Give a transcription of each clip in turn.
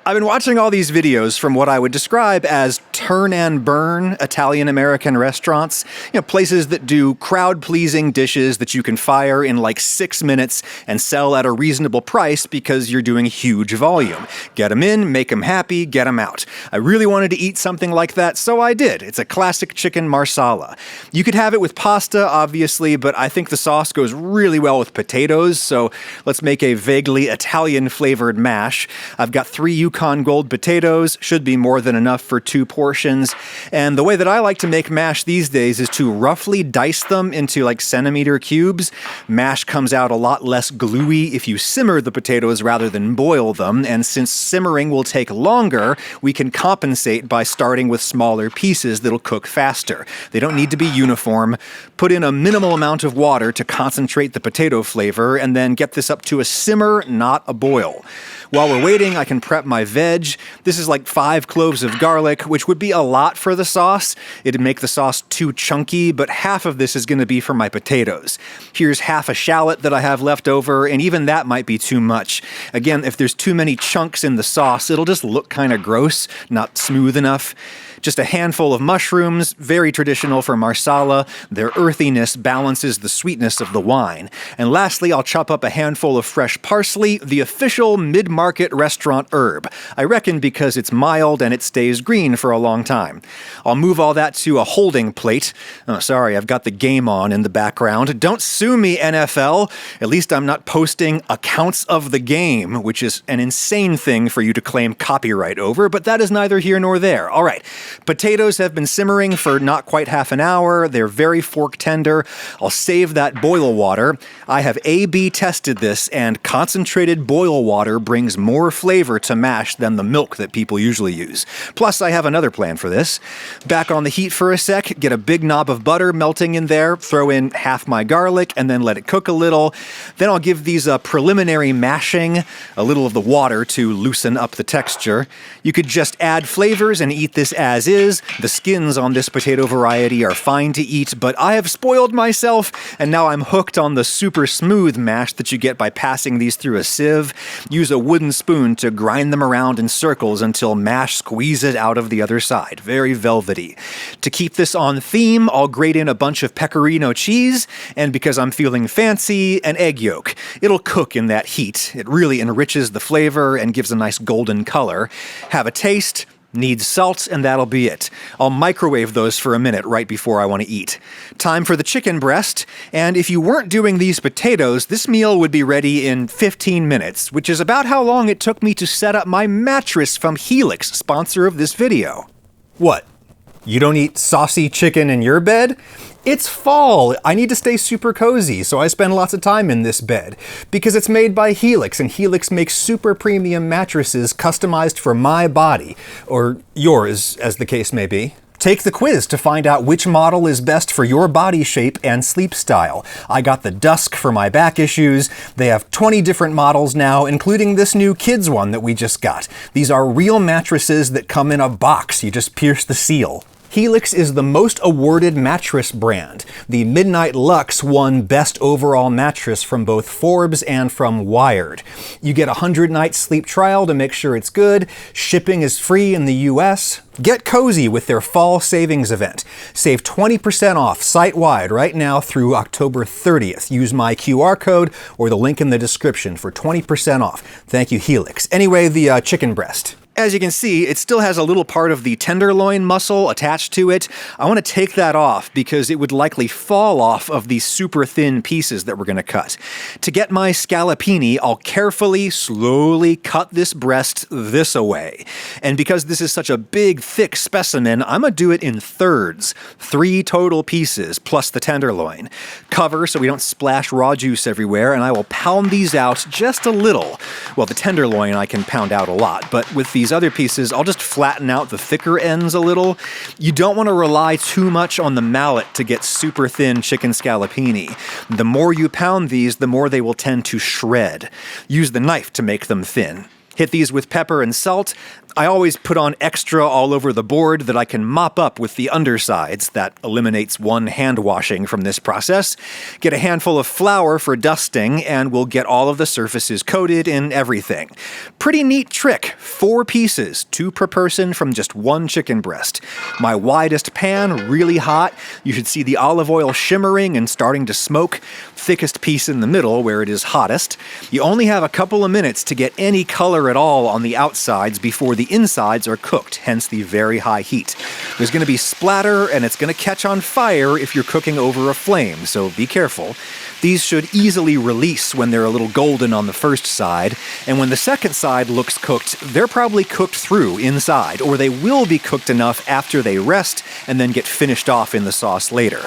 I've been watching all these videos from what I would describe as turn and burn Italian-American restaurants. Places that do crowd-pleasing dishes that you can fire in like 6 minutes and sell at a reasonable price because you're doing huge volume. Get them in, make them happy, get them out. I really wanted to eat something like that, so I did. It's a classic chicken marsala. You could have it with pasta, obviously, but I think the sauce goes really well with potatoes, so let's make a vaguely Italian-flavored mash. I've got 3 Yukon Gold potatoes, should be more than enough for 2 portions. And the way that I like to make mash these days is to roughly dice them into like centimeter cubes. Mash comes out a lot less gluey if you simmer the potatoes rather than boil them, and since simmering will take longer, we can compensate by starting with smaller pieces that'll cook faster. They don't need to be uniform. Put in a minimal amount of water to concentrate the potato flavor, and then get this up to a simmer, not a boil. While we're waiting, I can prep my veg. This is like 5 cloves of garlic, which would be a lot for the sauce. It'd make the sauce too chunky, but half of this is going to be for my potatoes. Here's half a shallot that I have left over, and even that might be too much. Again, if there's too many chunks in the sauce, it'll just look kind of gross, not smooth enough. Just a handful of mushrooms, very traditional for Marsala. Their earthiness balances the sweetness of the wine. And lastly, I'll chop up a handful of fresh parsley, the official mid-market restaurant herb. I reckon because it's mild and it stays green for a long time. I'll move all that to a holding plate. Oh, sorry, I've got the game on in the background. Don't sue me, NFL. At least I'm not posting accounts of the game, which is an insane thing for you to claim copyright over, but that is neither here nor there. All right. Potatoes have been simmering for not quite half an hour. They're very fork tender. I'll save that boil water. I have A/B tested this, and concentrated boil water brings more flavor to mash than the milk that people usually use. Plus, I have another plan for this. Back on the heat for a sec, get a big knob of butter melting in there, throw in half my garlic, and then let it cook a little. Then I'll give these a preliminary mashing, a little of the water to loosen up the texture. You could just add flavors and eat this as is. The skins on this potato variety are fine to eat, but I have spoiled myself, and now I'm hooked on the super smooth mash that you get by passing these through a sieve. Use a wooden spoon to grind them around in circles until mash squeezes out of the other side. Very velvety. To keep this on theme, I'll grate in a bunch of pecorino cheese, and because I'm feeling fancy, an egg yolk. It'll cook in that heat. It really enriches the flavor and gives a nice golden color. Have a taste. Needs salt, and that'll be it. I'll microwave those for a minute right before I want to eat. Time for the chicken breast, and if you weren't doing these potatoes, this meal would be ready in 15 minutes, which is about how long it took me to set up my mattress from Helix, sponsor of this video. What? You don't eat saucy chicken in your bed? It's fall. I need to stay super cozy, so I spend lots of time in this bed. Because it's made by Helix, and Helix makes super premium mattresses customized for my body. Or yours, as the case may be. Take the quiz to find out which model is best for your body shape and sleep style. I got the Dusk for my back issues. They have 20 different models now, including this new kids one that we just got. These are real mattresses that come in a box. You just pierce the seal. Helix is the most awarded mattress brand. The Midnight Luxe won Best Overall Mattress from both Forbes and from Wired. You get a 100-night sleep trial to make sure it's good. Shipping is free in the US. Get cozy with their fall savings event. Save 20% off site-wide right now through October 30th. Use my QR code or the link in the description for 20% off. Thank you, Helix. Anyway, the chicken breast. As you can see, it still has a little part of the tenderloin muscle attached to it. I want to take that off because it would likely fall off of these super thin pieces that we're going to cut. To get my scallopini, I'll carefully, slowly cut this breast this away. And because this is such a big, thick specimen, I'm going to do it in thirds. 3 total pieces, plus the tenderloin. Cover so we don't splash raw juice everywhere, and I will pound these out just a little. Well, the tenderloin I can pound out a lot, but with these other pieces, I'll just flatten out the thicker ends a little. You don't want to rely too much on the mallet to get super thin chicken scallopini. The more you pound these, the more they will tend to shred. Use the knife to make them thin. Hit these with pepper and salt. I always put on extra all over the board that I can mop up with the undersides. That eliminates one hand washing from this process. Get a handful of flour for dusting, and we'll get all of the surfaces coated in everything. Pretty neat trick. 4 pieces, 2 per person from just 1 chicken breast. My widest pan, really hot. You should see the olive oil shimmering and starting to smoke. Thickest piece in the middle where it is hottest. You only have a couple of minutes to get any color at all on the outsides before the insides are cooked, hence the very high heat. There's going to be splatter, and it's going to catch on fire if you're cooking over a flame, so be careful. These should easily release when they're a little golden on the first side, and when the second side looks cooked, they're probably cooked through inside, or they will be cooked enough after they rest and then get finished off in the sauce later.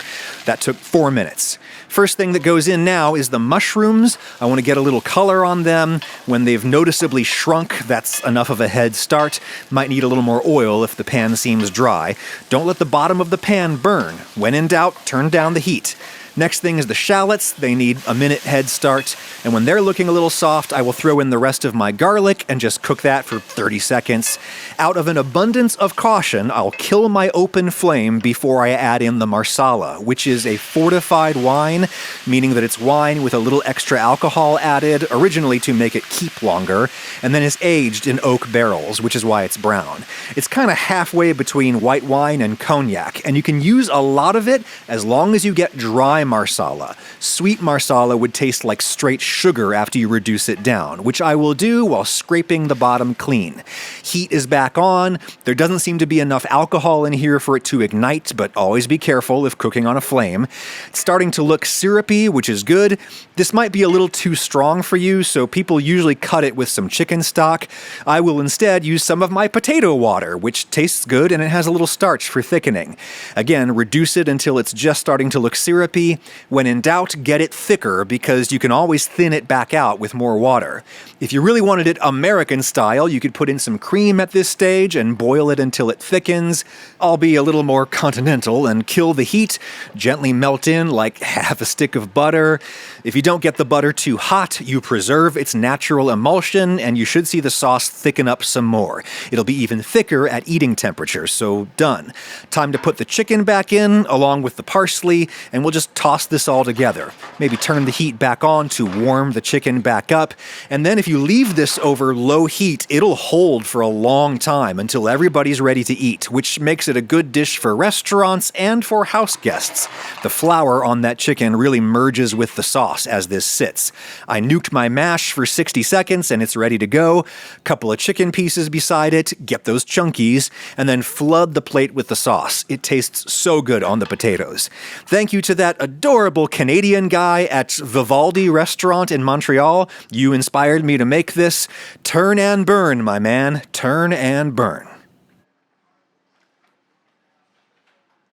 That took 4 minutes. First thing that goes in now is the mushrooms. I want to get a little color on them. When they've noticeably shrunk, that's enough of a head start. Might need a little more oil if the pan seems dry. Don't let the bottom of the pan burn. When in doubt, turn down the heat. Next thing is the shallots. They need a minute head start, and when they're looking a little soft, I will throw in the rest of my garlic and just cook that for 30 seconds. Out of an abundance of caution, I'll kill my open flame before I add in the Marsala, which is a fortified wine, meaning that it's wine with a little extra alcohol added, originally to make it keep longer, and then is aged in oak barrels, which is why it's brown. It's kind of halfway between white wine and cognac, and you can use a lot of it as long as you get dry Marsala. Sweet Marsala would taste like straight sugar after you reduce it down, which I will do while scraping the bottom clean. Heat is back on. There doesn't seem to be enough alcohol in here for it to ignite, but always be careful if cooking on a flame. It's starting to look syrupy, which is good. This might be a little too strong for you, so people usually cut it with some chicken stock. I will instead use some of my potato water, which tastes good and it has a little starch for thickening. Again, reduce it until it's just starting to look syrupy. When in doubt, get it thicker because you can always thin it back out with more water. If you really wanted it American style, you could put in some cream at this stage and boil it until it thickens. I'll be a little more continental and kill the heat, gently melt in like half a stick of butter. If you don't get the butter too hot, you preserve its natural emulsion and you should see the sauce thicken up some more. It'll be even thicker at eating temperature, so done. Time to put the chicken back in along with the parsley, and we'll just toss this all together. Maybe turn the heat back on to warm the chicken back up, and then if you leave this over low heat, it'll hold for a long time until everybody's ready to eat, which makes it a good dish for restaurants and for house guests. The flour on that chicken really merges with the sauce as this sits. I nuked my mash for 60 seconds and it's ready to go. Couple of chicken pieces beside it, get those chunkies, and then flood the plate with the sauce. It tastes so good on the potatoes. Thank you to that adorable Canadian guy at Vivaldi Restaurant in Montreal. You inspired me to make this. Turn and burn, my man. Turn and burn.